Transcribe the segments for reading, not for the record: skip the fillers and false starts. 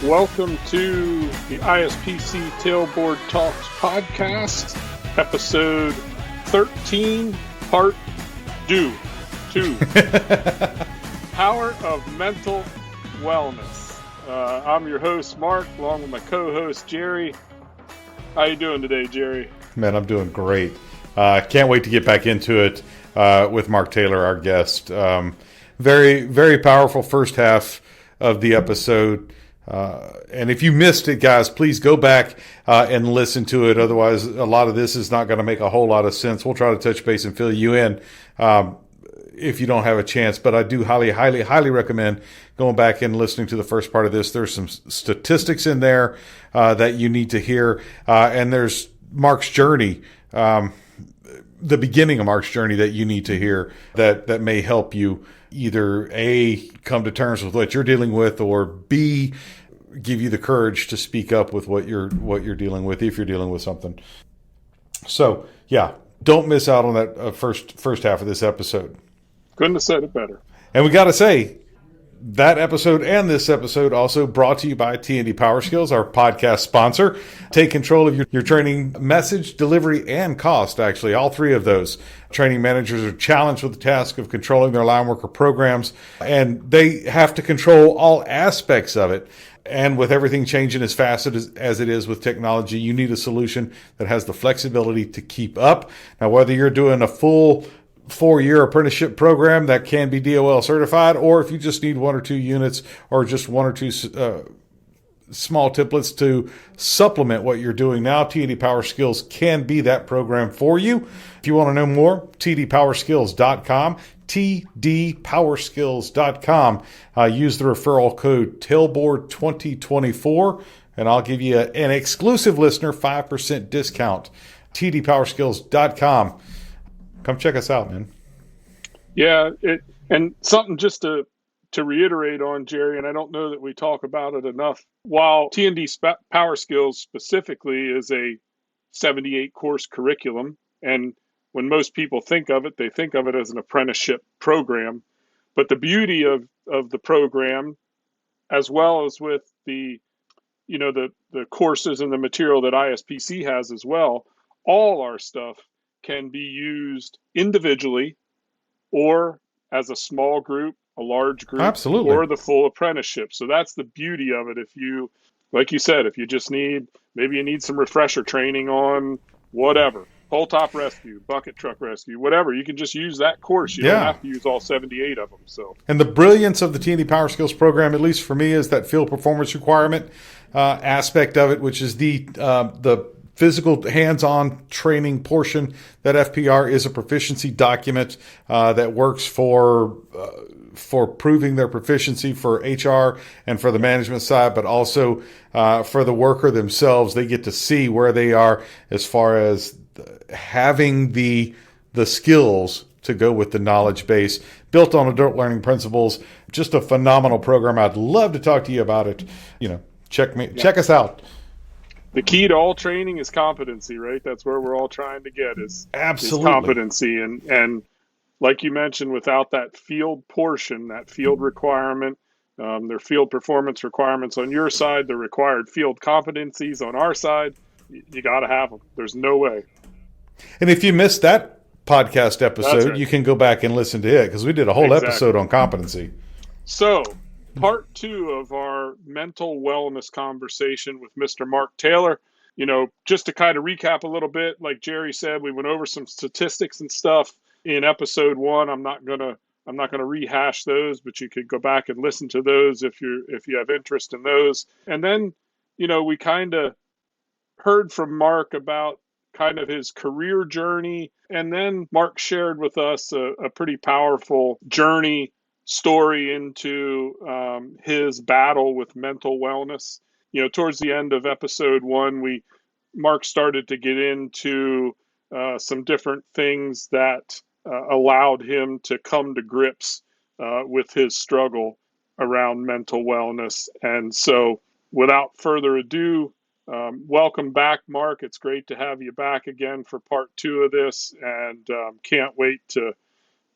Welcome to the ISPC Tailboard Talks podcast, episode 13, part 2. Power of Mental Wellness. I'm your host, Mark, along with my co-host, Jerry. How you doing today, Jerry? Man, I'm doing great. Can't wait to get back into it with Mark Taylor, our guest. Very, very powerful first half of the episode. And if you missed it, guys, please go back and listen to it. Otherwise, a lot of this is not going to make a whole lot of sense. We'll try to touch base and fill you in if you don't have a chance. But I do highly, highly, highly recommend going back and listening to the first part of this. There's some statistics in there that you need to hear. And there's Mark's journey, the beginning of Mark's journey that you need to hear that may help you either A, come to terms with what you're dealing with, or B, give you the courage to speak up with what you're dealing with if you're dealing with something. So, yeah, don't miss out on that first half of this episode. Couldn't have said it better. And we got to say, that episode and this episode also brought to you by T&amp PowerSkills, our podcast sponsor. Take control of your training message, delivery, and cost, actually, all three of those. Training managers are challenged with the task of controlling their line worker programs, and they have to control all aspects of it. And with everything changing as fast as it is with technology, you need a solution that has the flexibility to keep up. Now, whether you're doing a full 4-year apprenticeship program that can be DOL certified, or if you just need 1 or 2 units or just 1 or 2 small templates to supplement what you're doing now, T&amp PowerSkills can be that program for you. If you want to know more, tdpowerskills.com, tdpowerskills.com. Use the referral code Tailboard2024, and I'll give you an exclusive listener 5% discount. tdpowerskills.com. Come check us out, man. Yeah, and something just to reiterate on, Jerry, and I don't know that we talk about it enough. While T&D PowerSkills specifically is a 78 course curriculum, and when most people think of it, they think of it as an apprenticeship program. But the beauty of the program, as well as with the courses and the material that ISPC has as well, all our stuff can be used individually or as a small group, a large group, absolutely, or the full apprenticeship. So that's the beauty of it. If you, like you said, if you just maybe you need some refresher training on whatever, pole top rescue, bucket truck rescue, whatever, you can just use that course. You don't have to use all 78 of them. So, and the brilliance of the T&amp PowerSkills program, at least for me, is that field performance requirement aspect of it, which is the physical hands-on training portion. That FPR is a proficiency document that works for proving their proficiency for HR and for the management side, but also for the worker themselves. They get to see where they are as far as having the skills to go with the knowledge base built on adult learning principles. Just a phenomenal program. I'd love to talk to you about it. Check us out. The key to all training is competency, right? That's where we're all trying to get is competency. And like you mentioned, without that field portion, that field requirement, their field performance requirements on your side, the required field competencies on our side, you got to have them. There's no way. And if you missed that podcast episode, you can go back and listen to it because we did a whole episode on competency. So, part 2 of our mental wellness conversation with Mr. Mark Taylor. Just to kind of recap a little bit, like Jerry said, we went over some statistics and stuff in episode 1. I'm not gonna rehash those, but you could go back and listen to those if you have interest in those. And then, we kind of heard from Mark about kind of his career journey, and then Mark shared with us a pretty powerful journey story into his battle with mental wellness. Towards the end of episode 1, Mark started to get into some different things that allowed him to come to grips with his struggle around mental wellness. And so, without further ado, welcome back, Mark. It's great to have you back again for part 2 of this, and can't wait to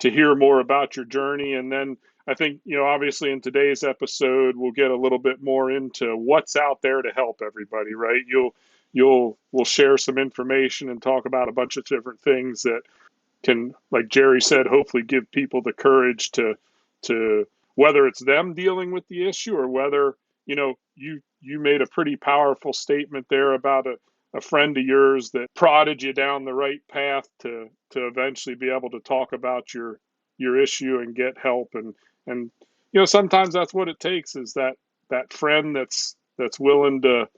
hear more about your journey. And then I think, obviously in today's episode, we'll get a little bit more into what's out there to help everybody, right? We'll share some information and talk about a bunch of different things that can, like Jerry said, hopefully give people the courage to whether it's them dealing with the issue or whether, you made a pretty powerful statement there about a friend of yours that prodded you down the right path to eventually be able to talk about your issue and get help. And sometimes that's what it takes, is that friend that's willing to,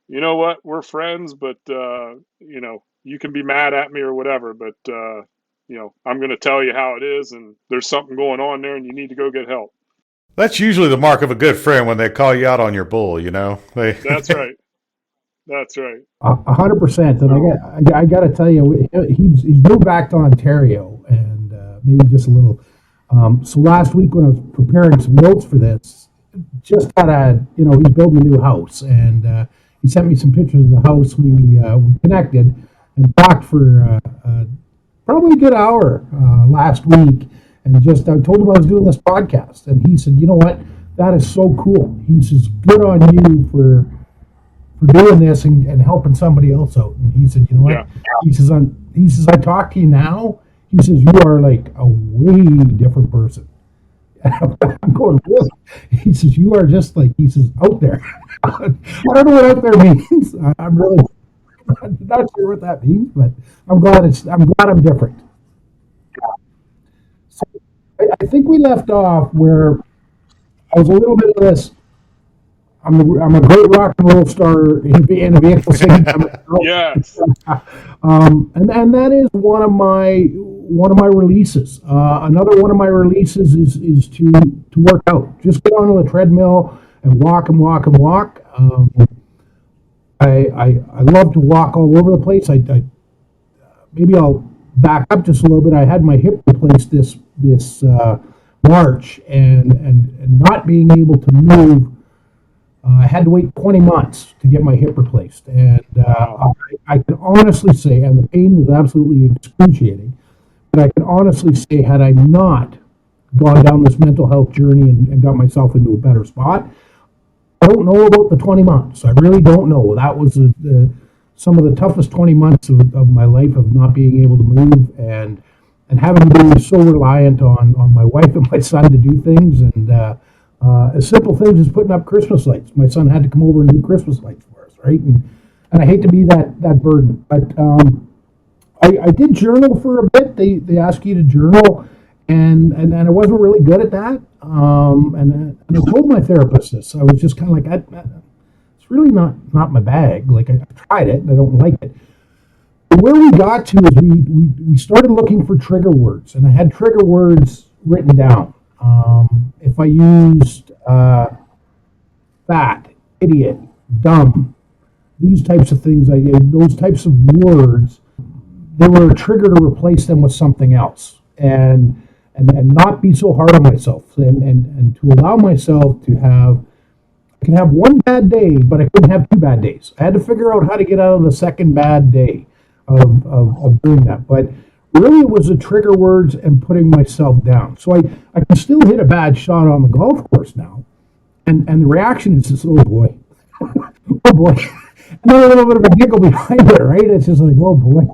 you know what, we're friends, but you can be mad at me or whatever, but I'm going to tell you how it is, and there's something going on there and you need to go get help. That's usually the mark of a good friend, when they call you out on your bull. That's right. That's right. 100%. And I got to tell you, he's moved back to Ontario, and maybe just a little. So last week when I was preparing some notes for this, just he's building a new house, and he sent me some pictures of the house. We connected and talked for probably a good hour last week, and I told him I was doing this podcast, and he said, "You know what? That is so cool." He says, "Good on you for doing this and helping somebody else out." And he said, "You know what?" Yeah. He says, "I talk to you now." He says, "You are like a way different person." I'm going, "Really?" He says, "You are just like," he says, "out there." I don't know what out there means. I'm really not sure what that means, but I'm glad I'm different. So I think we left off where I was a little bit of this. I'm a great rock and roll star in a vehicle singing. Yes. And that is one of my releases. Another one of my releases is to work out. Just get on the treadmill and walk and walk and walk. I love to walk all over the place. Maybe I'll back up just a little bit. I had my hip replaced this March, and not being able to move. I had to wait 20 months to get my hip replaced, and I can honestly say, and the pain was absolutely excruciating, but I can honestly say, had I not gone down this mental health journey and got myself into a better spot, I don't know about the 20 months. I really don't know. That was some of the toughest 20 months of my life, of not being able to move and having to be so reliant on my wife and my son to do things, and as simple things as putting up Christmas lights. My son had to come over and do Christmas lights for us, right? And I hate to be that burden, but I did journal for a bit. They ask you to journal, and I wasn't really good at that. And I told my therapist this. I was just kind of like, it's really not my bag. Like, I tried it and I don't like it. But where we got to is we started looking for trigger words, and I had trigger words written down. If I used fat, idiot, dumb, these types of things, those types of words, they were a trigger to replace them with something else, and not be so hard on myself, and to allow myself to have. I can have one bad day, but I couldn't have two bad days. I had to figure out how to get out of the second bad day of doing that, but really it was the trigger words and putting myself down. So I can still hit a bad shot on the golf course now, and the reaction is just, oh boy, oh boy, and then a little bit of a giggle behind it, right? It's just like, oh boy,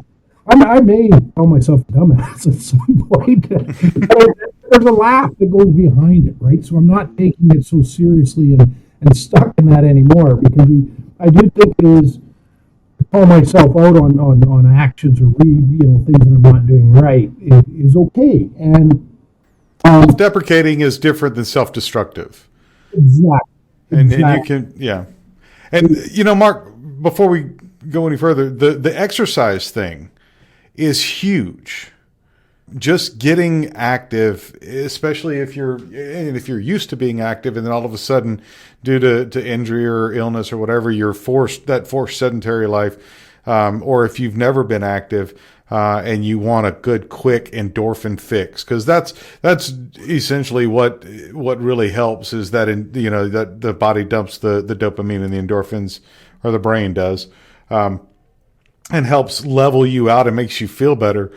I may call myself a dumbass at some point. There's a laugh that goes behind it, right? So I'm not taking it so seriously and stuck in that anymore, because I do think it is. Call myself out on actions or things that I'm not doing right is okay. And self-deprecating is different than self-destructive. Exactly. And you can, yeah. And Mark, before we go any further, the exercise thing is huge. Just getting active, especially if you're used to being active, and then all of a sudden, due to injury or illness or whatever, you're forced sedentary life, or if you've never been active and you want a good, quick endorphin fix, because that's essentially what really helps, is that that the body dumps the dopamine and the endorphins, or the brain does, and helps level you out and makes you feel better.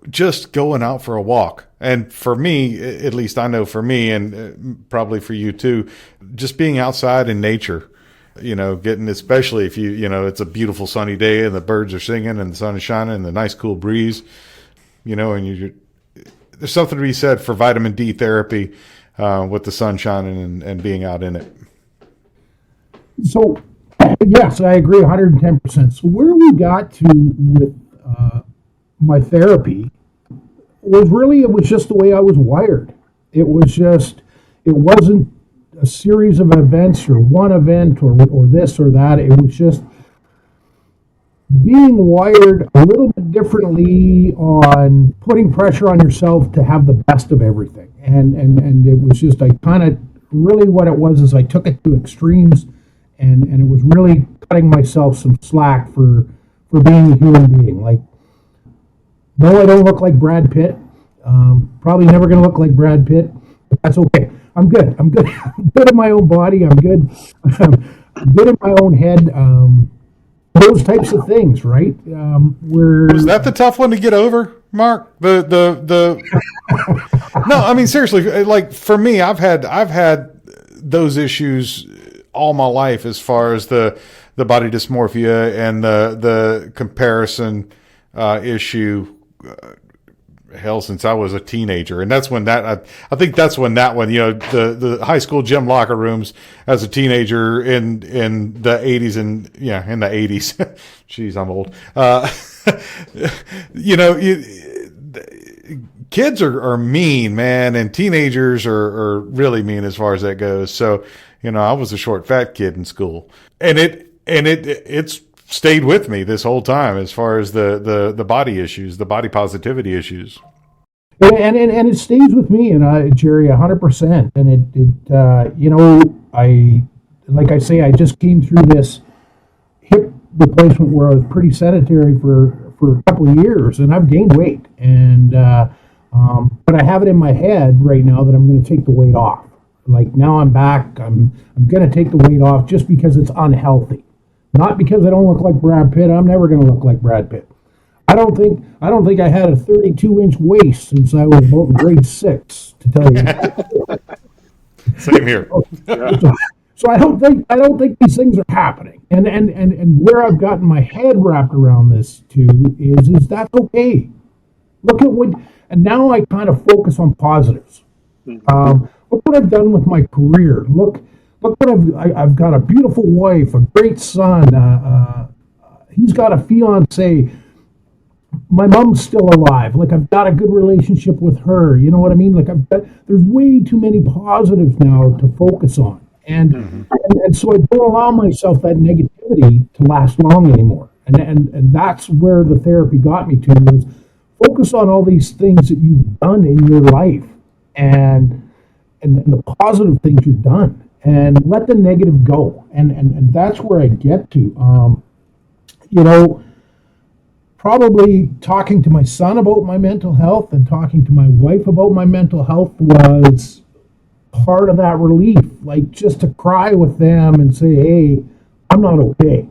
just going out for a walk. And for me, at least I know for me, and probably for you too, just being outside in nature, getting, especially if it's a beautiful sunny day and the birds are singing and the sun is shining and the nice cool breeze, and there's something to be said for vitamin D therapy with the sun shining and being out in it. So, yes, I agree 110%. So where we got to with my therapy it was just the way I was wired. It wasn't a series of events or one event or this or that. It was just being wired a little bit differently on putting pressure on yourself to have the best of everything. And it was just, I kind of, really what it was is I took it to extremes, and it was really cutting myself some slack for being a human being. Like, no, I don't look like Brad Pitt. Probably never going to look like Brad Pitt, but that's okay. I'm good. I'm good. I'm good in my own body. I'm good. I'm good in my own head. Those types of things, right? Was that the tough one to get over, Mark? The No, I mean, seriously, like for me, I've had those issues all my life as far as the body dysmorphia and the comparison issue. Hell, since I was a teenager, and that's when I think that's when that one, the high school gym locker rooms as a teenager in the 80s and in the 80s. Jeez, I'm old. Kids are mean, man, and teenagers are really mean as far as that goes. So, I was a short, fat kid in school, and it's stayed with me this whole time as far as the body issues, the body positivity issues. And it stays with me, and Jerry, 100%. And like I say, I just came through this hip replacement where I was pretty sedentary for a couple of years, and I've gained weight. And but I have it in my head right now that I'm going to take the weight off. Like, now I'm back. I'm going to take the weight off just because it's unhealthy. Not because I don't look like Brad Pitt. I'm never going to look like Brad Pitt. I don't think I had a 32-inch waist since I was about in grade 6, to tell you. Same here. So I don't think these things are happening. And where I've gotten my head wrapped around this too is that's okay. Look at and now I kind of focus on positives. Look what I've done with my career. Look what I've got a beautiful wife, a great son. He's got a fiance. My mom's still alive. Like, I've got a good relationship with her. You know what I mean? Like, there's way too many positives now to focus on. And so I don't allow myself that negativity to last long anymore. And that's where the therapy got me to, was focus on all these things that you've done in your life and the positive things you've done, and let the negative go. And that's where I get to. Probably talking to my son about my mental health and talking to my wife about my mental health was part of that relief. Like, just to cry with them and say, hey, I'm not okay.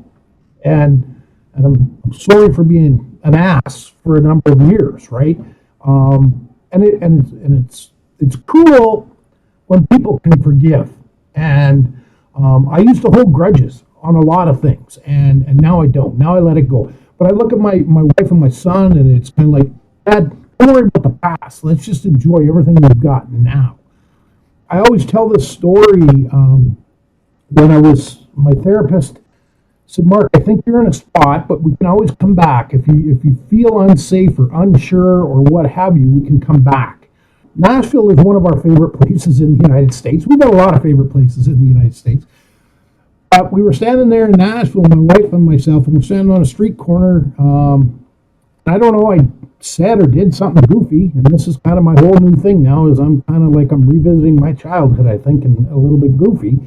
And I'm sorry for being an ass for a number of years, right? It's cool when people can forgive. And I used to hold grudges on a lot of things, and now I don't. Now I let it go. But I look at my wife and my son, and it's kind of like, Dad, don't worry about the past. Let's just enjoy everything we've got now. I always tell this story when my therapist said, Mark, I think you're in a spot, but we can always come back. If you feel unsafe or unsure or what have you, we can come back. Nashville is one of our favorite places in the United States. We've got a lot of favorite places in the United States. We were standing there in Nashville, my wife and myself, and we're standing on a street corner. I don't know, I said or did something goofy, and this is kind of my whole new thing now, is I'm kind of like I'm revisiting my childhood, I think, and a little bit goofy.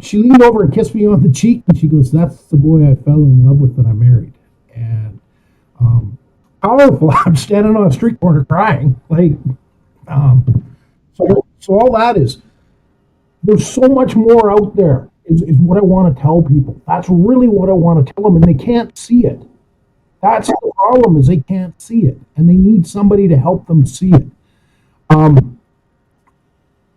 She leaned over and kissed me on the cheek, and she goes, that's the boy I fell in love with and I married. And powerful, I'm standing on a street corner crying. So all that is, there's so much more out there. Is what I want to tell people. That's really what I want to tell them, and they can't see it. That's the problem, is they can't see it, and they need somebody to help them see it. Um,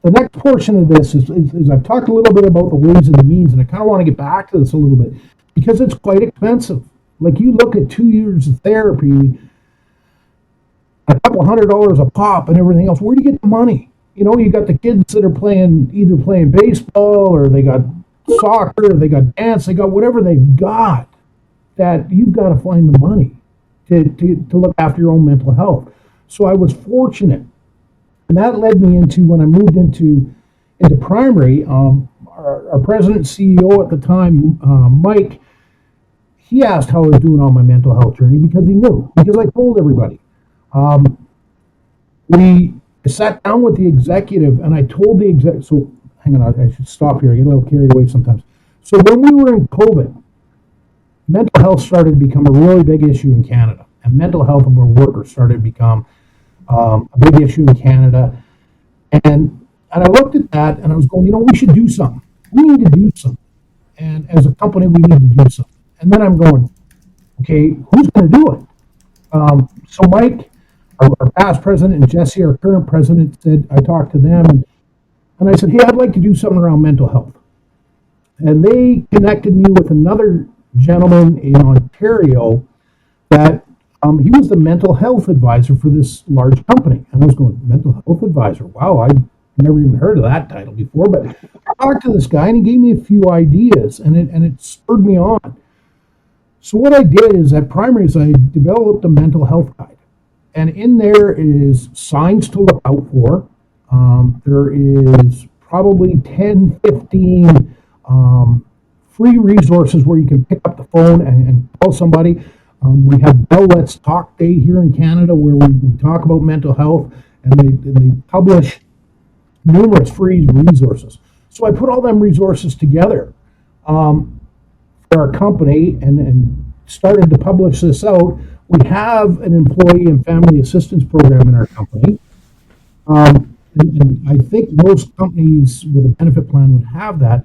the next portion of this is I've talked a little bit about the ways and the means, and I kind of want to get back to this a little bit because it's quite expensive. Like, you look at 2 years of therapy, a couple $100 a pop, and everything else. Where do you get the money? You got the kids that are either playing baseball, or they got soccer, or they got dance, they got whatever they've got. That you've got to find the money to look after your own mental health. So I was fortunate, and that led me into, when I moved into primary, our president and CEO at the time, Mike, he asked how I was doing on my mental health journey because he knew, because I told everybody. We sat down with the executive, and I told the exec. So hang on, I should stop here. I get a little carried away sometimes. So when we were in COVID, mental health started to become a really big issue in Canada, and mental health of our workers started to become a big issue in Canada. And I looked at that, and I was going, we should do something. We need to do something. And as a company, we need to do something. And then I'm going, okay, who's going to do it? So Mike, our past president, and Jesse, our current president, said, I talked to them, and I said, hey, I'd like to do something around mental health. And they connected me with another gentleman in Ontario that he was the mental health advisor for this large company. And I was going, mental health advisor? Wow, I've never even heard of that title before. But I talked to this guy, and he gave me a few ideas, and it spurred me on. So what I did is, at primary, I developed a mental health guide. And in there is signs to look out for. There is probably 10, 15 free resources where you can pick up the phone and call somebody. We have Bell Let's Talk Day here in Canada, where we talk about mental health, and they publish numerous free resources. So I put all them resources together for our company and started to publish this out. We have an employee and family assistance program in our company. And I think most companies with a benefit plan would have that.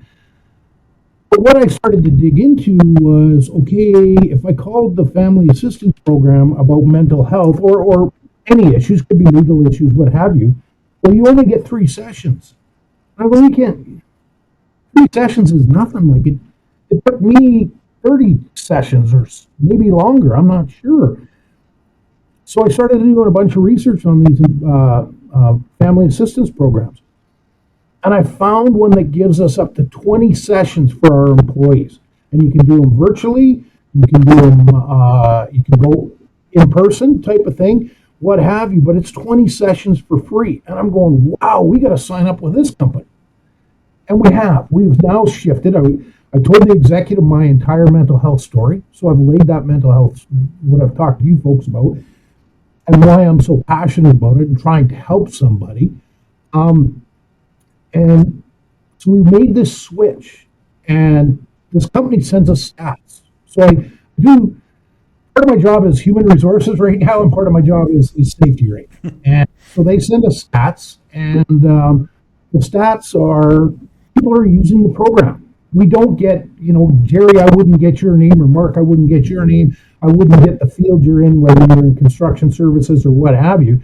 But what I started to dig into was, okay, if I called the family assistance program about mental health or any issues, could be legal issues, what have you, well, you only get 3 sessions. I go, you can't. 3 sessions is nothing. Like, it took me 30 sessions or maybe longer. I'm not sure. So I started doing a bunch of research on these family assistance programs. And I found one that gives us up to 20 sessions for our employees. And you can do them virtually. You can do them, you can go in person type of thing, what have you. But it's 20 sessions for free. And I'm going, wow, we got to sign up with this company. And we have. We've now shifted. I told the executive my entire mental health story. So I've laid that mental health, what I've talked to you folks about, and why I'm so passionate about it and trying to help somebody. And so we made this switch, and this company sends us stats. So I do, part of my job is human resources right now, and part of my job is safety right now. And so they send us stats, and the stats are, people are using the program. We don't get, Jerry, I wouldn't get your name, or Mark, I wouldn't get your name. I wouldn't get the field you're in, whether you're in construction services or what have you.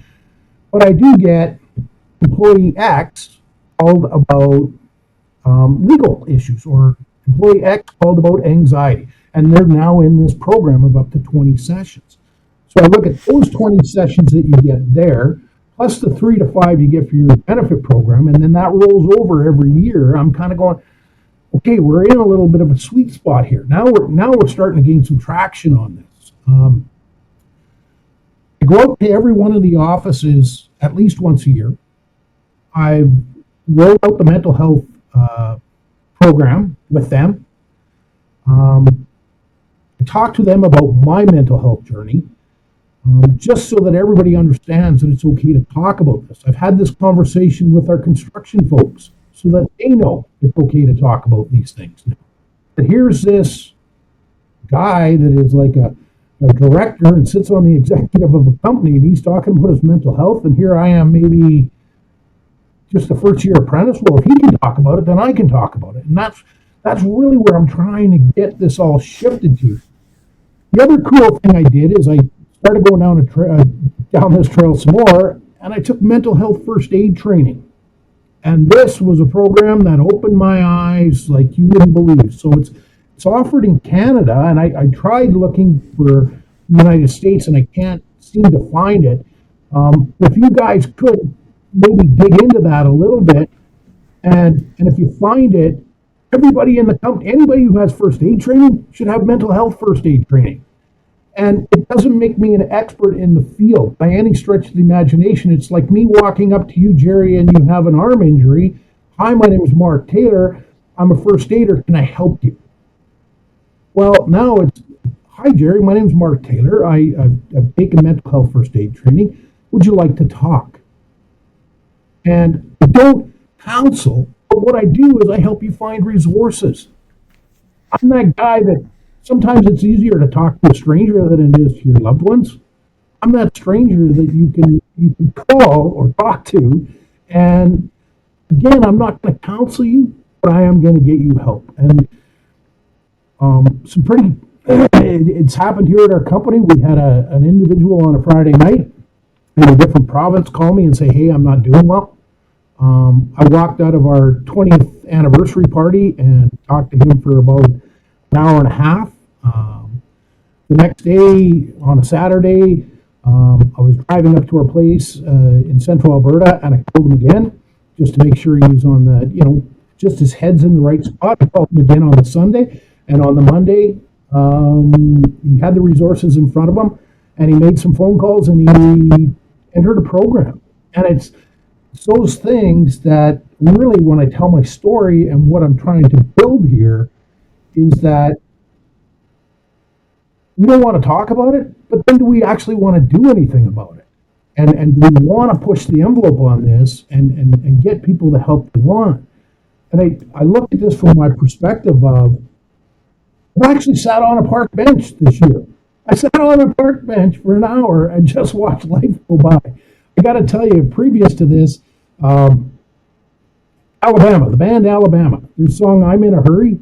But I do get employee X called about legal issues, or employee X called about anxiety. And they're now in this program of up to 20 sessions. So I look at those 20 sessions that you get there, plus the 3 to 5 you get for your benefit program, and then that rolls over every year. I'm kind of going, okay, we're in a little bit of a sweet spot here. Now we're starting to gain some traction on this. I go out to every one of the offices at least once a year. I've rolled out the mental health program with them. I talk to them about my mental health journey, just so that everybody understands that it's okay to talk about this. I've had this conversation with our construction folks so that they know it's okay to talk about these things now. But here's this guy that is like a director and sits on the executive of a company, and he's talking about his mental health, and here I am, maybe just a first-year apprentice. Well, if he can talk about it, then I can talk about it. And that's really where I'm trying to get this all shifted to. The other cool thing I did is I started going down this trail some more, and I took mental health first aid training. And this was a program that opened my eyes like you wouldn't believe. So it's offered in Canada, and I tried looking for the United States, and I can't seem to find it. If you guys could maybe dig into that a little bit, and if you find it, everybody in the company, anybody who has first aid training should have mental health first aid training. And it doesn't make me an expert in the field by any stretch of the imagination. It's like me walking up to you, Jerry, and you have an arm injury. Hi, my name is Mark Taylor. I'm a first aider. Can I help you? Well, now it's, hi, Jerry, my name is Mark Taylor. I've taken mental health first aid training. Would you like to talk? And I don't counsel, but what I do is I help you find resources. I'm that guy that sometimes it's easier to talk to a stranger than it is to your loved ones. I'm that stranger that you can call or talk to. And again, I'm not going to counsel you, but I am going to get you help. And some pretty, it's happened here at our company. We had an individual on a Friday night in a different province call me and say, hey, I'm not doing well. I walked out of our 20th anniversary party and talked to him for about an hour and a half. The next day, on a Saturday, I was driving up to our place in central Alberta, and I called him again just to make sure he was on the, just his head's in the right spot. I called him again on the Sunday, and on the Monday, he had the resources in front of him, and he made some phone calls, and he entered a program. And it's those things that really, when I tell my story and what I'm trying to build here, is that we don't want to talk about it, but then do we actually want to do anything about it? And do we want to push the envelope on this and get people the help they want? And I look at this from my perspective of, I've actually sat on a park bench this year. I sat on a park bench for an hour and just watched life go by. I got to tell you, previous to this, Alabama, the band Alabama, their song "I'm in a Hurry,"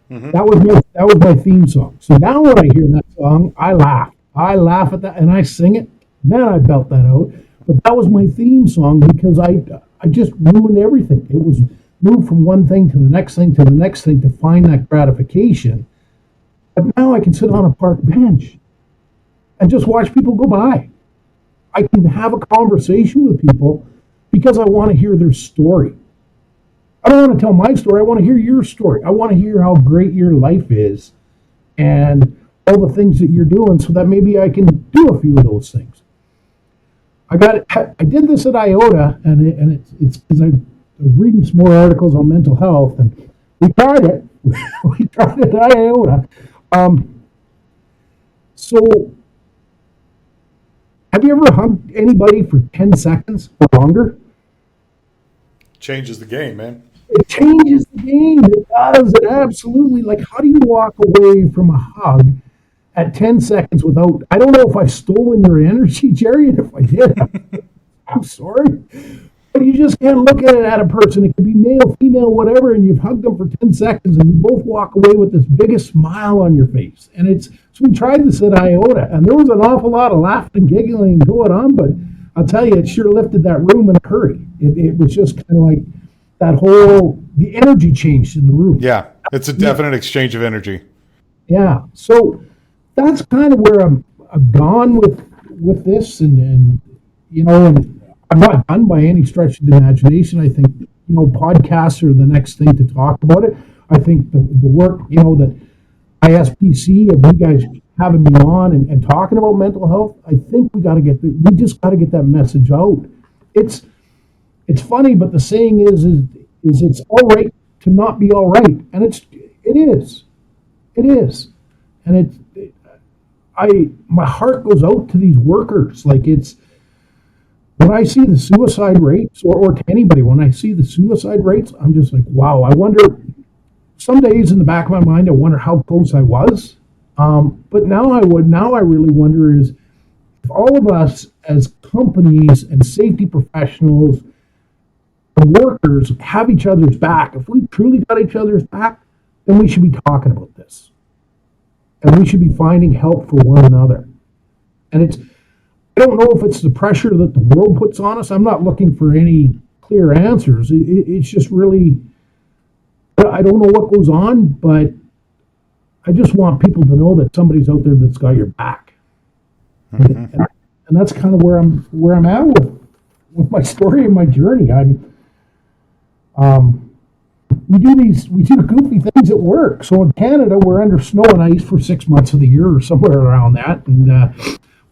that was my theme song. So now when I hear that song, I laugh. I laugh at that and I sing it. Man, I belt that out. But that was my theme song because I just ruined everything. It was moved from one thing to the next thing to the next thing to find that gratification. But now I can sit on a park bench and just watch people go by. I can have a conversation with people because I want to hear their story. I don't want to tell my story. I want to hear your story. I want to hear how great your life is and all the things that you're doing so that maybe I can do a few of those things. I did this at IOTA, and it's because I was reading some more articles on mental health, and we tried it. We tried it at IOTA. So have you ever hugged anybody for 10 seconds or longer? Changes the game, man. It changes the game. It does. It absolutely. Like, how do you walk away from a hug at 10 seconds without, I don't know if I've stolen your energy, Jerry, and if I did, I'm sorry. But you just can't look at a person. It could be male, female, whatever, and you've hugged them for 10 seconds, and you both walk away with this biggest smile on your face. And so we tried this at IOTA, and there was an awful lot of laughing and giggling going on, but I'll tell you, it sure lifted that room in a hurry. It was just kind of like the energy changed in the room. Yeah, it's a definite exchange of energy. Yeah, so that's kind of where I've gone with this, and I'm not done by any stretch of the imagination. I think podcasts are the next thing to talk about it. I think the work that ISPC of you guys having me on and talking about mental health, I think we just got to get that message out. It's funny, but the saying is it's all right to not be all right, and it is, and my heart goes out to these workers. Like, when I see the suicide rates, or to anybody, when I see the suicide rates, I'm just like, wow. I wonder. Some days in the back of my mind, I wonder how close I was. But now I really wonder is if all of us as companies and safety professionals and workers have each other's back. If we truly got each other's back, then we should be talking about this. and we should be finding help for one another. And I don't know if it's the pressure that the world puts on us. I'm not looking for any clear answers. It's just really, I don't know what goes on, but I just want people to know that somebody's out there that's got your back. And that's kind of where I'm at with my story and my journey. We do goofy things at work. So in Canada, we're under snow and ice for 6 months of the year or somewhere around that. And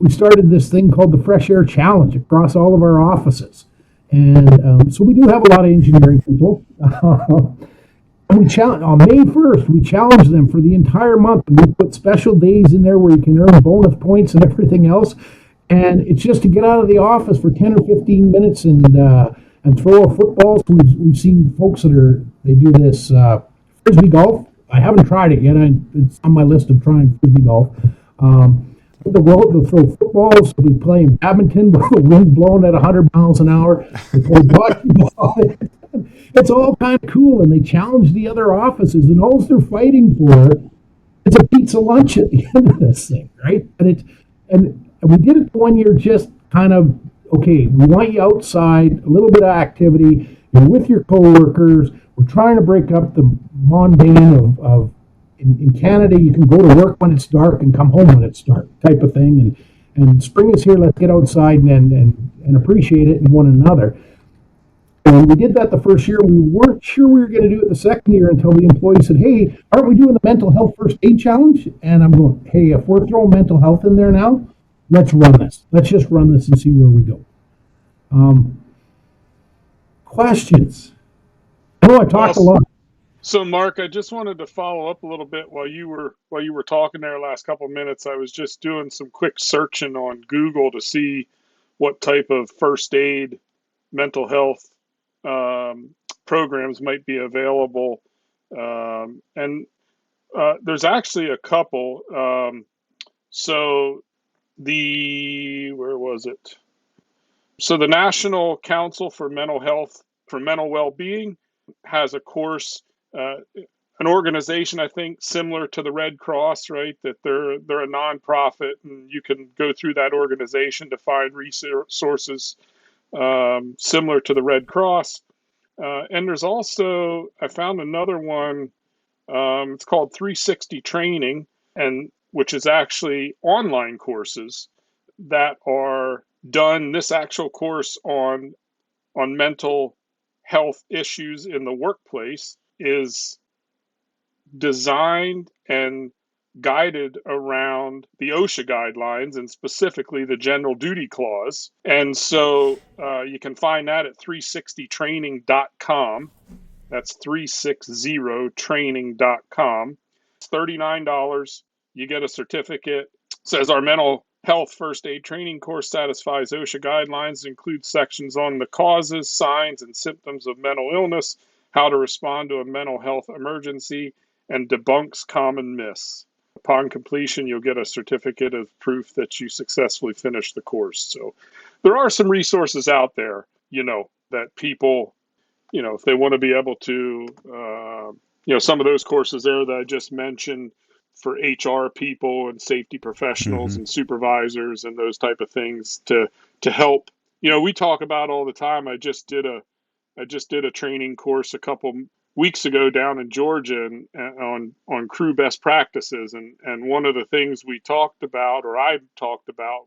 we started this thing called the Fresh Air Challenge across all of our offices. And so we do have a lot of engineering people. On May 1st, we challenged them for the entire month. We put special days in there where you can earn bonus points and everything else. And it's just to get out of the office for 10 or 15 minutes and throw a football. So we've seen folks they do this frisbee golf. I haven't tried it yet. It's on my list of trying frisbee golf. They'll throw footballs. We play badminton, but the wind's blowing at 100 miles an hour. They play basketball. It's all kind of cool, and they challenge the other offices, and all they're fighting for is a pizza lunch at the end of this thing, right? And we did it 1 year, just kind of, okay, we want you outside, a little bit of activity, you're with your coworkers, we're trying to break up the mundane of in Canada, you can go to work when it's dark and come home when it's dark, type of thing. And spring is here, let's get outside and appreciate it in one another. And we did that the first year. We weren't sure we were going to do it the second year until the employee said, hey, aren't we doing the mental health first aid challenge? And I'm going, hey, if we're throwing mental health in there now, let's run this. Let's just run this and see where we go. Questions? I know I talked a lot. So, Mark, I just wanted to follow up a little bit while you were talking there last couple of minutes. I was just doing some quick searching on Google to see what type of first aid mental health programs might be available, and there's actually a couple. So where was it? So the National Council for Mental Health for Mental Well-Being has a course, an organization, I think, similar to the Red Cross, right? That they're a nonprofit, and you can go through that organization to find resources similar to the Red Cross. And there's also, I found another one. It's called 360 Training, and which is actually online courses that are done. This actual course on mental health issues in the workplace is designed and guided around the OSHA guidelines and specifically the general duty clause. And so you can find that at 360training.com. That's 360training.com. It's $39. You get a certificate. It says our mental health first aid training course satisfies OSHA guidelines, includes sections on the causes, signs, and symptoms of mental illness, how to respond to a mental health emergency, and debunks common myths. Upon completion, you'll get a certificate of proof that you successfully finished the course. So there are some resources out there, that people, if they want to be able to, some of those courses there that I just mentioned for HR people and safety professionals and supervisors and those type of things to help. We talk about all the time. I just did a training course a couple weeks ago down in Georgia and on crew best practices, and one of the things we talked about, or I talked about,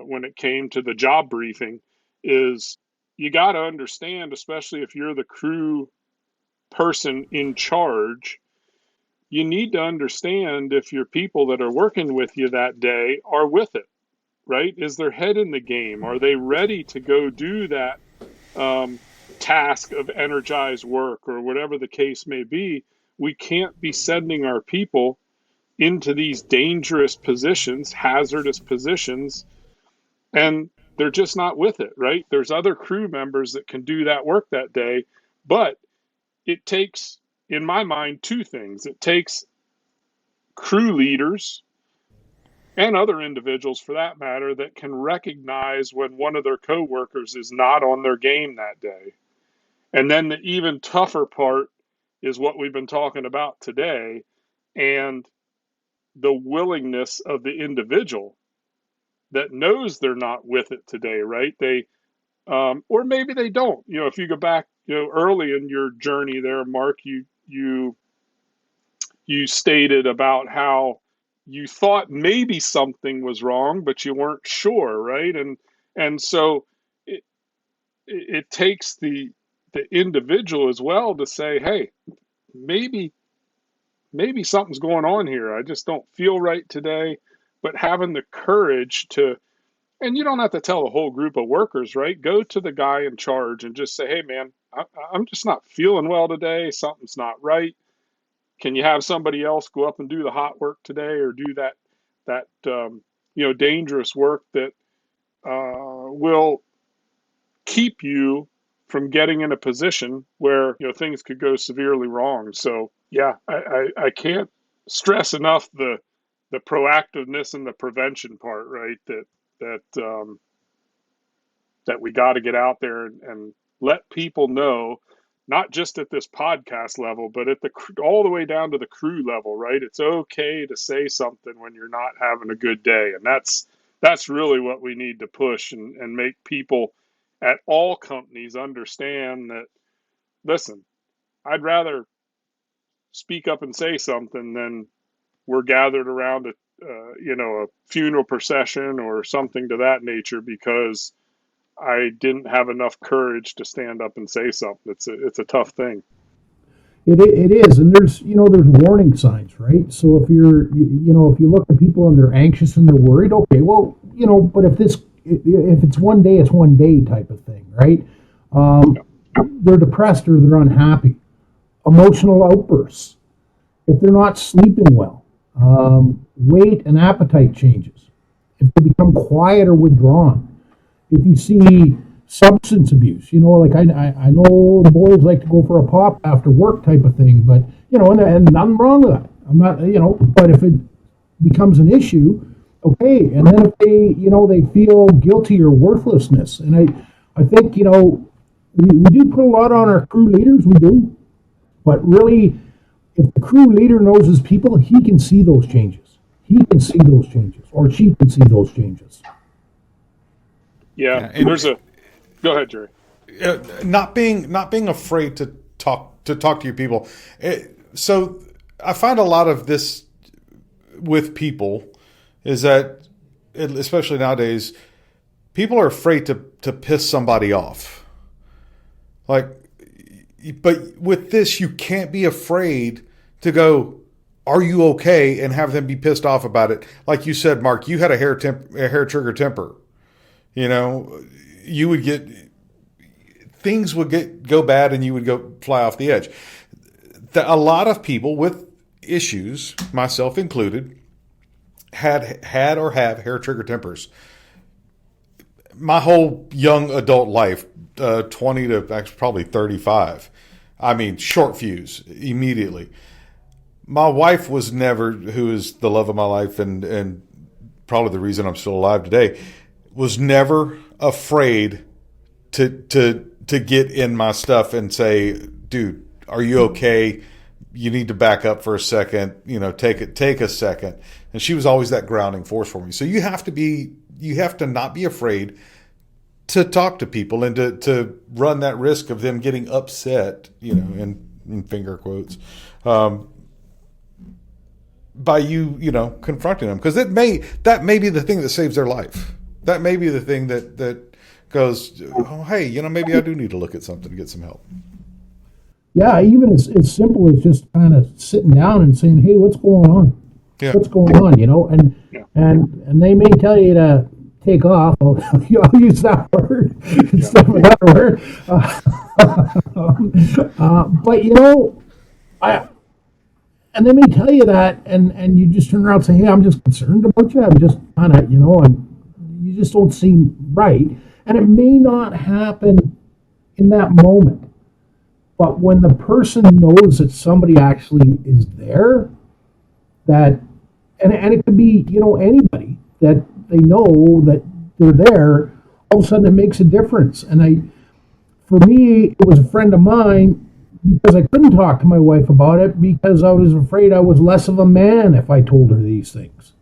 when it came to the job briefing, is you got to understand, especially if you're the crew person in charge, you need to understand if your people that are working with you that day are with it, right? Is their head in the game? Are they ready to go do that task of energized work or whatever the case may be? We can't be sending our people into these dangerous positions, hazardous positions, and they're just not with it, right? There's other crew members that can do that work that day, but it takes, in my mind, two things. It takes crew leaders and other individuals for that matter that can recognize when one of their coworkers is not on their game that day. And then the even tougher part is what we've been talking about today, and the willingness of the individual that knows they're not with it today, right? They, or maybe they don't. If you go back, early in your journey there, Mark, you stated about how you thought maybe something was wrong, but you weren't sure, right? And so it takes the individual as well to say, hey, maybe something's going on here. I just don't feel right today. But having the courage to, and you don't have to tell a whole group of workers, right? Go to the guy in charge and just say, hey, man, I'm just not feeling well today. Something's not right. Can you have somebody else go up and do the hot work today, or do that dangerous work that will keep you from getting in a position where things could go severely wrong. So yeah, I can't stress enough the proactiveness and the prevention part, right? That we got to get out there and let people know, not just at this podcast level, but at all the way down to the crew level, right? It's okay to say something when you're not having a good day, and that's really what we need to push and make people at all companies understand that. Listen, I'd rather speak up and say something than we're gathered around a funeral procession or something to that nature because I didn't have enough courage to stand up and say something. It's a tough thing. It is, and there's warning signs, right? So if if you look at people and they're anxious and they're worried, okay, well, but if it's one day, it's one day type of thing, right? They're depressed or they're unhappy, emotional outbursts. If they're not sleeping well, weight and appetite changes. If they become quiet or withdrawn. If you see substance abuse, like I know the boys like to go for a pop after work type of thing, but and nothing wrong with that. I'm not, but if it becomes an issue, okay, and then if they feel guilty or worthlessness, and I think we do put a lot on our crew leaders, we do, but really, if the crew leader knows his people, he can see those changes. He can see those changes, or she can see those changes. Yeah, go ahead, Jerry. Not being afraid to talk to your people. So I find a lot of this with people is that, especially nowadays, people are afraid to piss somebody off. But with this, you can't be afraid to go, are you okay? And have them be pissed off about it. Like you said, Mark, you had a hair trigger temper. You would things would go bad and you would go fly off the edge. A lot of people with issues, myself included, had or have hair trigger tempers. My whole young adult life, 20 to actually probably 35. I mean, short fuse immediately. My wife was never, who is the love of my life and probably the reason I'm still alive today, was never afraid to get in my stuff and say, dude, are you okay? You need to back up for a second, take a second. And she was always that grounding force for me. So you have to not be afraid to talk to people and to run that risk of them getting upset, in finger quotes, by you, confronting them. Because that may be the thing that saves their life. That may be the thing that goes, oh, hey, maybe I do need to look at something to get some help. Yeah, even as simple as just kind of sitting down and saying, hey, what's going on? Yeah. What's going on, and they may tell you to take off. I'll use that word instead of another word. But, and they may tell you that, and you just turn around and say, hey, I'm just concerned about you. I'm just kind of, and you just don't seem right. And it may not happen in that moment. But when the person knows that somebody actually is there, and it could be, anybody that they know that they're there, all of a sudden it makes a difference. And for me, it was a friend of mine because I couldn't talk to my wife about it because I was afraid I was less of a man if I told her these things.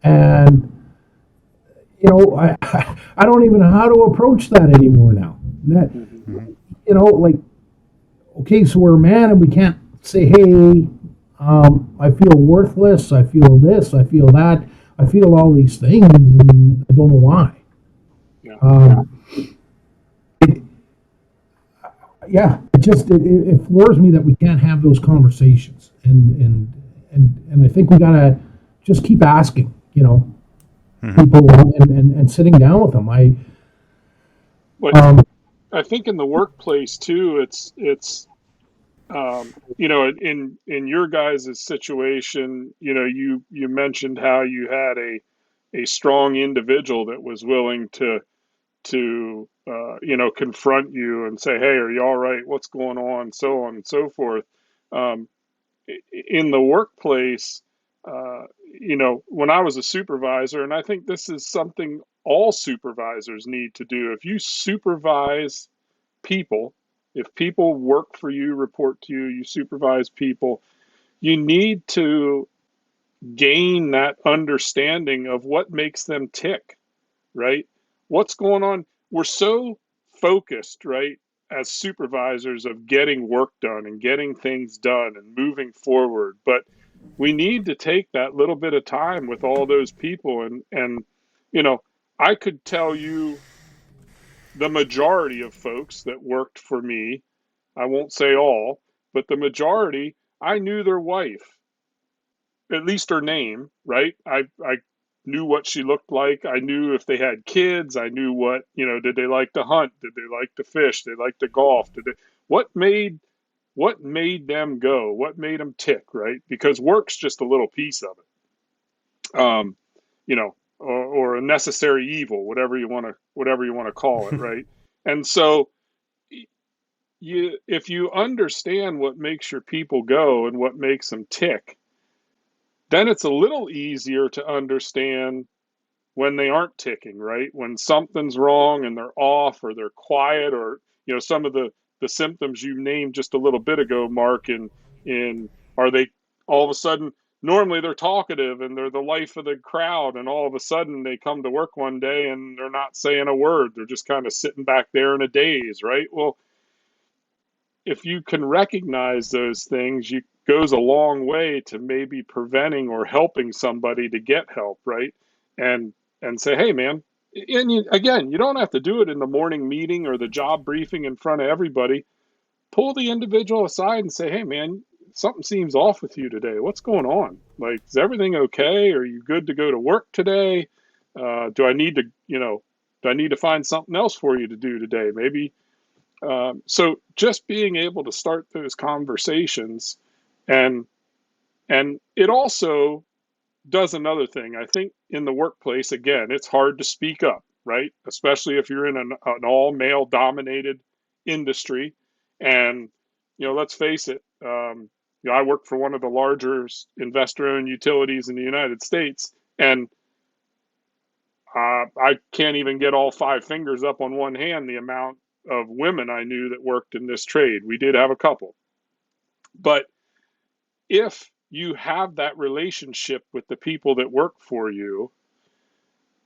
And I don't even know how to approach that anymore now. That, like, okay, so we're a man and we can't say, hey, I feel worthless, I feel this, I feel that, I feel all these things, and I don't know why. It floors me that we can't have those conversations, and I think we gotta just keep asking, people and sitting down with them. I think in the workplace too, it's in your guys' situation, you mentioned how you had a strong individual that was willing to confront you and say, hey, are you all right? What's going on? So on and so forth. In the workplace, when I was a supervisor, and I think this is something all supervisors need to do. If you supervise people, if people work for you, report to you, you supervise people, you need to gain that understanding of what makes them tick, right? What's going on? We're so focused, right, as supervisors of getting work done and getting things done and moving forward. But we need to take that little bit of time with all those people. And I could tell you the majority of folks that worked for me, I won't say all, but the majority, I knew their wife, at least her name, right? I knew what she looked like. I knew if they had kids. I knew what, did they like to hunt? Did they like to fish? Did they like to golf? What made them go? What made them tick, right? Because work's just a little piece of it. Or a necessary evil, whatever you want to call it, right? And so if you understand what makes your people go and what makes them tick, then it's a little easier to understand when they aren't ticking, right? When something's wrong and they're off or they're quiet, or some of the symptoms you named just a little bit ago, Mark, in are they all of a sudden, normally they're talkative and they're the life of the crowd, and all of a sudden they come to work one day and they're not saying a word. They're just kind of sitting back there in a daze, right? Well, if you can recognize those things, it goes a long way to maybe preventing or helping somebody to get help, right? And say, hey, man, and you don't have to do it in the morning meeting or the job briefing in front of everybody. Pull the individual aside and say, hey, man, something seems off with you today. What's going on? Like, is everything okay? Are you good to go to work today? Do I need to find something else for you to do today? Maybe. So just being able to start those conversations, and it also does another thing. I think in the workplace, again, it's hard to speak up, right? Especially if you're in an all male dominated industry. And, let's face it, I work for one of the larger investor owned utilities in the United States, and I can't even get all five fingers up on one hand the amount of women I knew that worked in this trade. We did have a couple. But if you have that relationship with the people that work for you,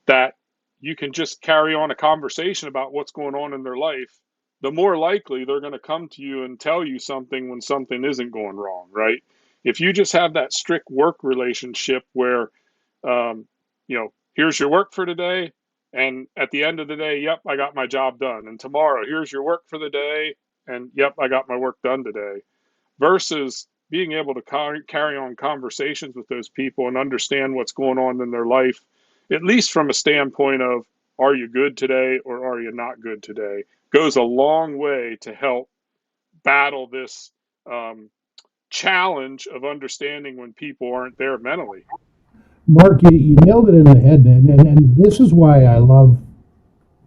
that you can just carry on a conversation about what's going on in their life, the more likely they're going to come to you and tell you something when something isn't going wrong, right? If you just have that strict work relationship where, here's your work for today, and at the end of the day, yep, I got my job done. And tomorrow, here's your work for the day, and yep, I got my work done today. Versus being able to carry on conversations with those people and understand what's going on in their life, at least from a standpoint of, are you good today or are you not good today, goes a long way to help battle this challenge of understanding when people aren't there mentally. Mark, you nailed it in the head, and this is why I love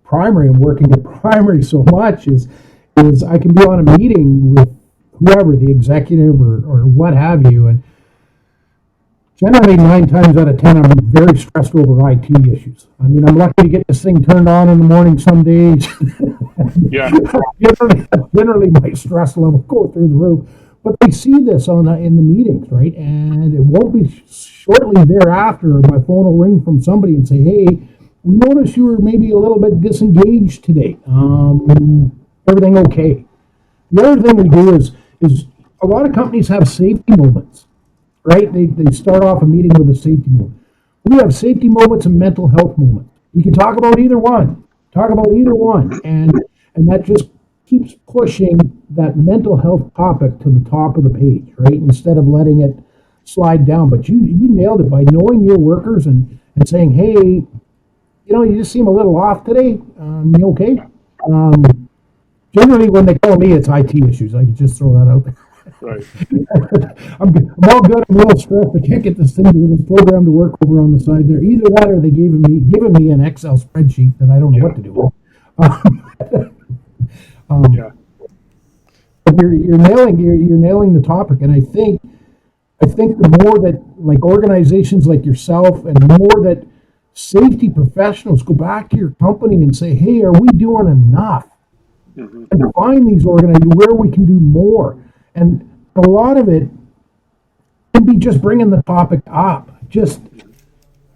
primary and working at primary so much is I can be on a meeting with whoever, the executive or what have you, and generally 9 times out of 10 I'm very stressed over IT issues. I mean, I'm lucky to get this thing turned on in the morning some days. Yeah. Generally, my stress level goes through the roof. But they see this in the meetings, right? And it won't be shortly thereafter. My phone will ring from somebody and say, "Hey, we noticed you were maybe a little bit disengaged today. Everything okay?" The other thing we do is a lot of companies have safety moments, right? They start off a meeting with a safety moment. We have safety moments and mental health moments. You can talk about either one. Talk about either one, and that just keeps pushing that mental health topic to the top of the page, right? Instead of letting it slide down. But you nailed it by knowing your workers and saying, hey, you just seem a little off today. You okay? Generally, when they call me, it's IT issues. I can just throw that out there. Right. I'm all good. I'm a little stressed. I can't get this program to work over on the side there. Either that, or they giving me an Excel spreadsheet that I don't know what to do with. Yeah. But you're nailing the topic, and I think the more that like organizations like yourself and more that safety professionals go back to your company and say, hey, are we doing enough? Mm-hmm. And find these organizations where we can do more. And a lot of it can be just bringing the topic up, just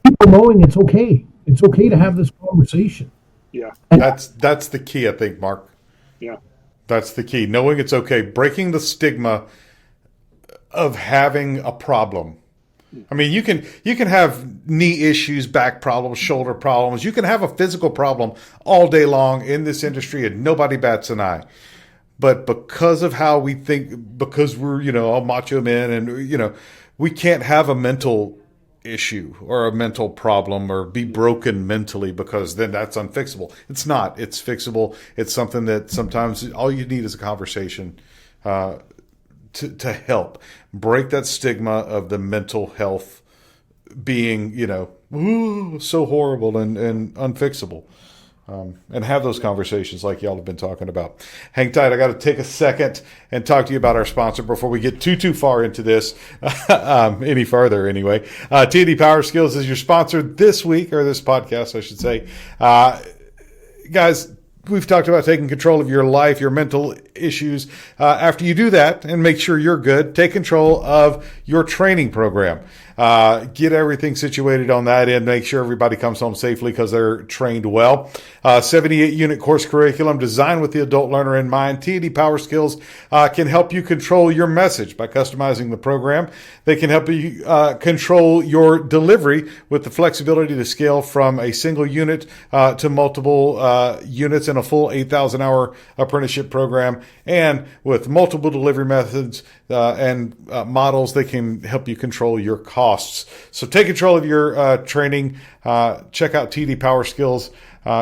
people knowing it's okay. It's okay to have this conversation. Yeah. That's the key, I think, Mark. Yeah. That's the key. Knowing it's okay, breaking the stigma of having a problem. I mean, you can have knee issues, back problems, shoulder problems. You can have a physical problem all day long in this industry, and nobody bats an eye. But because of how we think, because we're all macho men, and we can't have a mental issue or a mental problem or be broken mentally, because then that's unfixable. It's not. It's fixable. It's something that sometimes all you need is a conversation to help break that stigma of the mental health being, so horrible and unfixable. And have those conversations like y'all have been talking about. Hang tight. I got to take a second and talk to you about our sponsor before we get too far into this any further anyway. T&D PowerSkills is your sponsor this week, or this podcast, I should say. Guys, we've talked about taking control of your life, your mental issues. After you do that and make sure you're good, take control of your training program. Get everything situated on that end. Make sure everybody comes home safely because they're trained well. 78-unit course curriculum designed with the adult learner in mind. T&D PowerSkills can help you control your message by customizing the program. They can help you control your delivery with the flexibility to scale from a single unit to multiple units in a full 8,000-hour apprenticeship program. And with multiple delivery methods and models, they can help you control your costs. So take control of your training. Check out TD PowerSkills,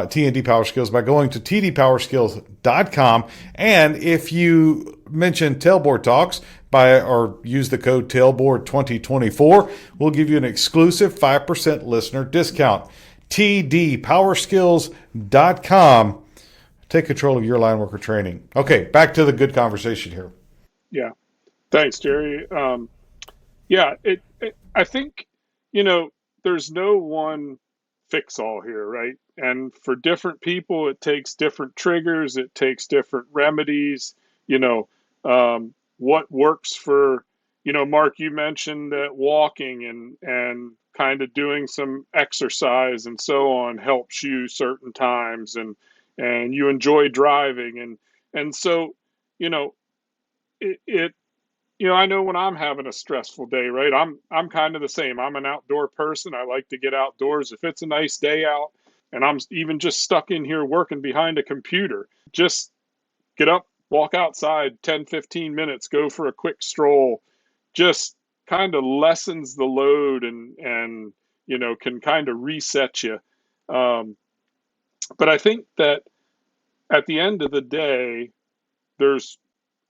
T&D PowerSkills by going to tdpowerskills.com. And if you mention Tailboard Talks or use the code Tailboard 2024, we'll give you an exclusive 5% listener discount. tdpowerskills.com. Take control of your line worker training. Okay, back to the good conversation here. Yeah. Thanks, Jerry. I think, there's no one fix all here, right? And for different people, it takes different triggers, it takes different remedies, what works for, Mark, you mentioned that walking and kind of doing some exercise and so on helps you certain times, and you enjoy driving. And so, you know, it I know when I'm having a stressful day, right? I'm kind of the same. I'm an outdoor person. I like to get outdoors. If it's a nice day out and I'm even just stuck in here working behind a computer, just get up, walk outside 10, 15 minutes, go for a quick stroll, just kind of lessens the load and can kind of reset you. But I think that at the end of the day, there's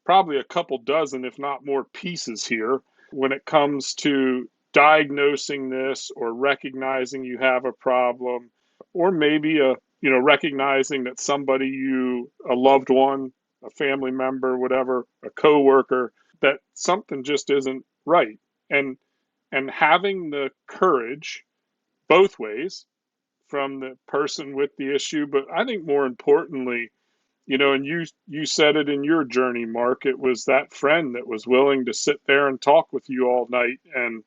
probably a couple dozen, if not more, pieces here when it comes to diagnosing this or recognizing you have a problem, or maybe recognizing that a loved one, a family member, whatever, a coworker, that something just isn't right. And having the courage both ways from the person with the issue, but I think more importantly, And you said it in your journey, Mark. It was that friend that was willing to sit there and talk with you all night. And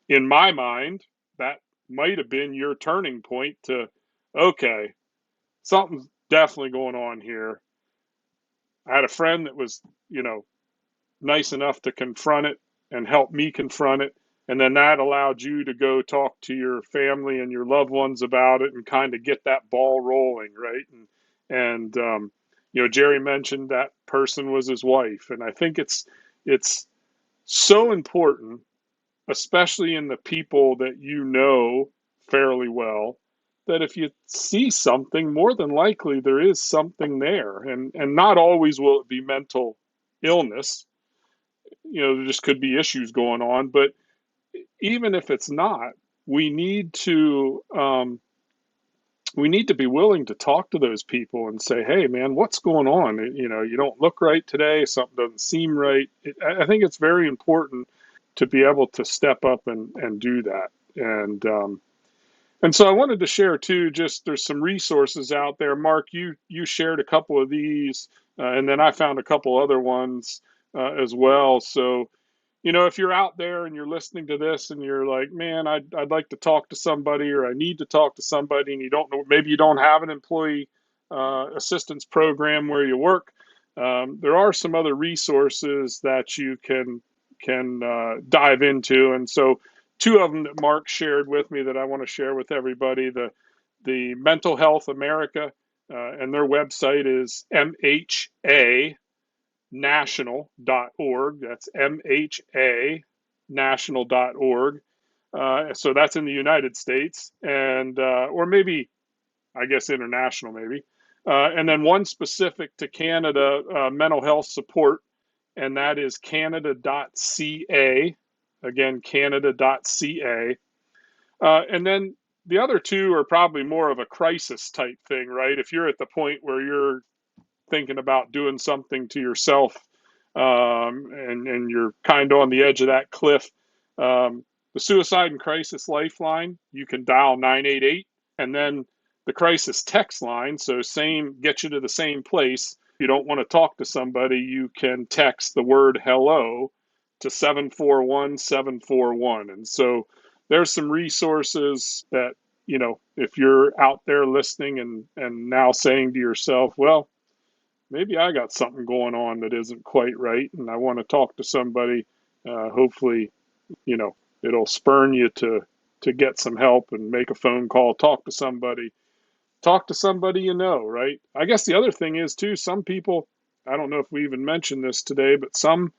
in my mind, that might have been your turning point to, okay, something's definitely going on here. I had a friend that was, nice enough to confront it and help me confront it. And then that allowed you to go talk to your family and your loved ones about it and kind of get that ball rolling, right? And Jerry mentioned that person was his wife. And I think it's so important, especially in the people that you know fairly well, that if you see something, more than likely there is something there. And not always will it be mental illness. There just could be issues going on. But even if it's not, we need to be willing to talk to those people and say, "Hey, man, what's going on? You don't look right today. Something doesn't seem right." I think it's very important to be able to step up and do that. And so I wanted to share too. Just there's some resources out there. Mark, you shared a couple of these, and then I found a couple other ones as well. So if you're out there and you're listening to this and you're like, man, I'd like to talk to somebody, or I need to talk to somebody, and you don't know, maybe you don't have an employee assistance program where you work. There are some other resources that you can dive into. And so two of them that Mark shared with me that I want to share with everybody, the Mental Health America, and their website is MHA national.org. That's MHA national.org. So that's in the United States, and or maybe, I guess, international, maybe. And then one specific to Canada, mental health support, and that is canada.ca. Again, canada.ca. And then the other two are probably more of a crisis type thing, right? If you're at the point where you're thinking about doing something to yourself, and you're kind of on the edge of that cliff, the Suicide and Crisis Lifeline, you can dial 988, and then the crisis text line, so get you to the same place. If you don't want to talk to somebody, you can text the word hello to 741-741. And so there's some resources that, if you're out there listening and now saying to yourself, well, maybe I got something going on that isn't quite right, and I want to talk to somebody. Hopefully, it'll spurn you to get some help and make a phone call, talk to somebody, right? I guess the other thing is too, some people, I don't know if we even mentioned this today, but some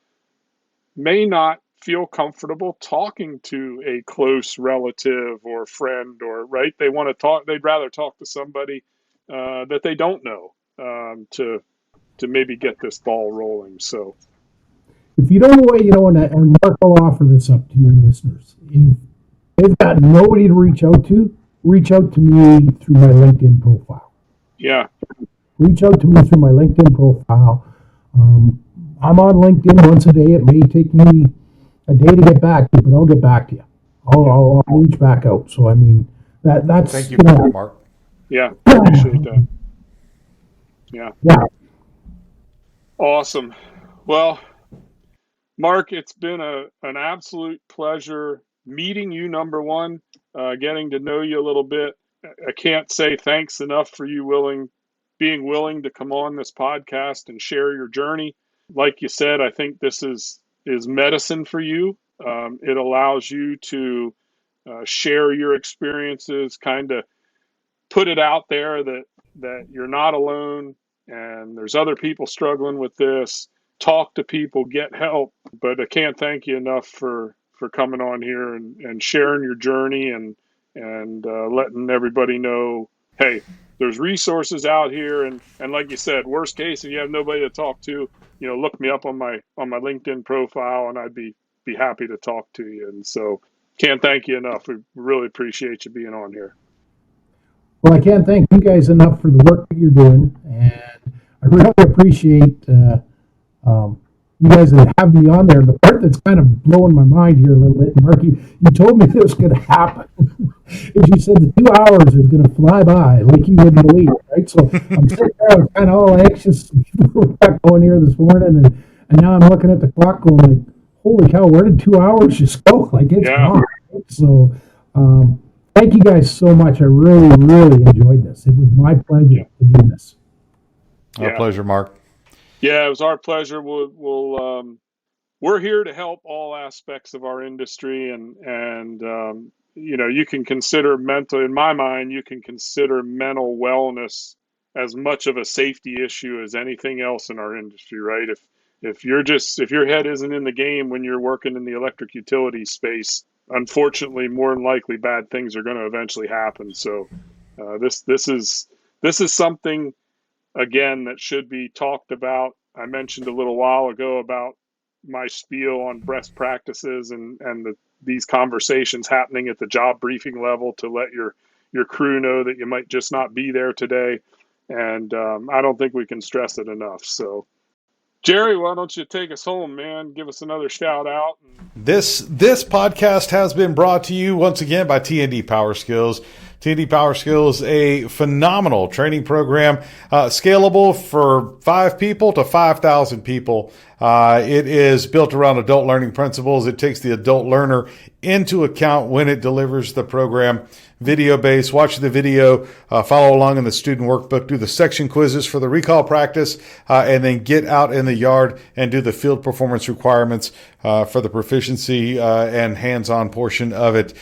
may not feel comfortable talking to a close relative or friend, or right, they'd rather talk to somebody that they don't know, to maybe get this ball rolling. So if you don't know what, and Mark will offer this up to your listeners. If they've got nobody to reach out to me through my LinkedIn profile. Yeah. Reach out to me through my LinkedIn profile. I'm on LinkedIn once a day. It may take me a day to get back to you, but I'll get back to you. I'll reach back out. So, I mean, that's... Thank you for that, Mark. Yeah, appreciate that. Yeah. Awesome. Well, Mark, it's been an absolute pleasure meeting you, number one, getting to know you a little bit. I can't say thanks enough for you being willing to come on this podcast and share your journey. Like you said, I think this is medicine for you. It allows you to share your experiences, kind of put it out there that you're not alone, and there's other people struggling with this. Talk to people, get help. But I can't thank you enough for coming on here and sharing your journey and letting everybody know, hey, there's resources out here. And like you said, worst case, if you have nobody to talk to, look me up on my LinkedIn profile, and I'd be happy to talk to you. And so can't thank you enough. We really appreciate you being on here. Well, I can't thank you guys enough for the work that you're doing, and I really appreciate you guys that have me on there. The part that's kind of blowing my mind here a little bit, Mark, you told me this was going to happen. Is you said the 2 hours is going to fly by like you wouldn't believe, right? So I'm sitting there, I was kind of all anxious. We're back going here this morning, and now I'm looking at the clock going like, holy cow, where did 2 hours just go? Like it's gone. Right? So thank you guys so much. I really, really enjoyed this. It was my pleasure to do this. Our pleasure, Mark. Yeah, it was our pleasure. We're here to help all aspects of our industry, and you can consider in my mind, you can consider mental wellness as much of a safety issue as anything else in our industry, right? If your head isn't in the game when you're working in the electric utility space, unfortunately, more than likely bad things are going to eventually happen. So this is something, again, that should be talked about. I mentioned a little while ago about my spiel on best practices and these conversations happening at the job briefing level to let your crew know that you might just not be there today. And I don't think we can stress it enough. So, Jerry, why don't you take us home, man? Give us another shout out. This podcast has been brought to you once again by T&D PowerSkills. T&D PowerSkills, a phenomenal training program, scalable for 5 people to 5,000 people. It is built around adult learning principles. It takes the adult learner into account when it delivers the program. Video-based, watch the video, follow along in the student workbook, do the section quizzes for the recall practice, and then get out in the yard and do the field performance requirements for the proficiency and hands-on portion of it.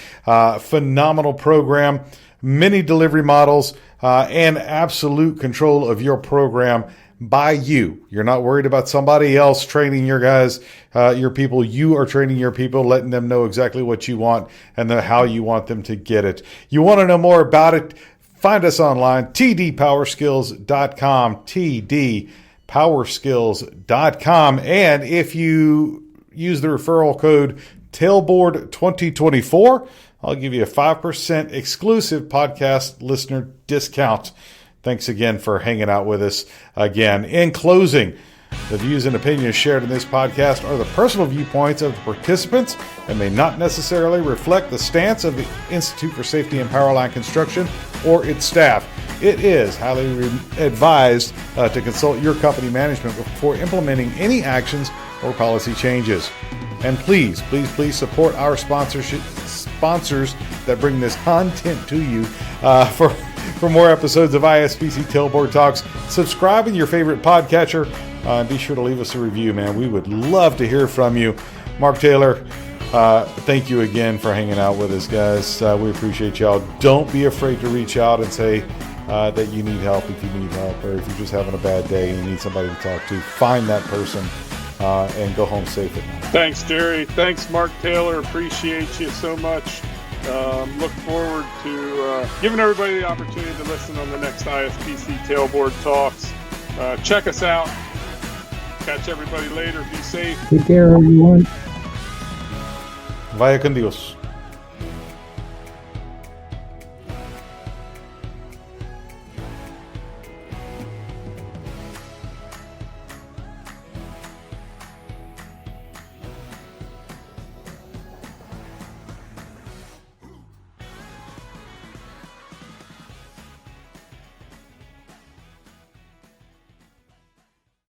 Phenomenal program. Many delivery models, and absolute control of your program by you. You're not worried about somebody else training your guys, your people. You are training your people, letting them know exactly what you want and how you want them to get it. You want to know more about it? Find us online, tdpowerskills.com, tdpowerskills.com. And if you use the referral code Tailboard 2024, I'll give you a 5% exclusive podcast listener discount. Thanks again for hanging out with us again. In closing, the views and opinions shared in this podcast are the personal viewpoints of the participants and may not necessarily reflect the stance of the Institute for Safety and Powerline Construction or its staff. It is highly advised to consult your company management before implementing any actions or policy changes. And please support our sponsors that bring this content to you. For more episodes of ISPC Tailboard Talks, subscribe in your favorite podcatcher. Be sure to leave us a review, man. We would love to hear from you. Mark Taylor, thank you again for hanging out with us, guys. We appreciate y'all. Don't be afraid to reach out and say that you need help if you need help, or if you're just having a bad day and you need somebody to talk to. Find that person and go home safe at night. Thanks, Jerry. Thanks, Mark Taylor. Appreciate you so much. Look forward to giving everybody the opportunity to listen on the next ISPC Tailboard Talks. Check us out. Catch everybody later. Be safe. Take care, everyone. Vaya con Dios.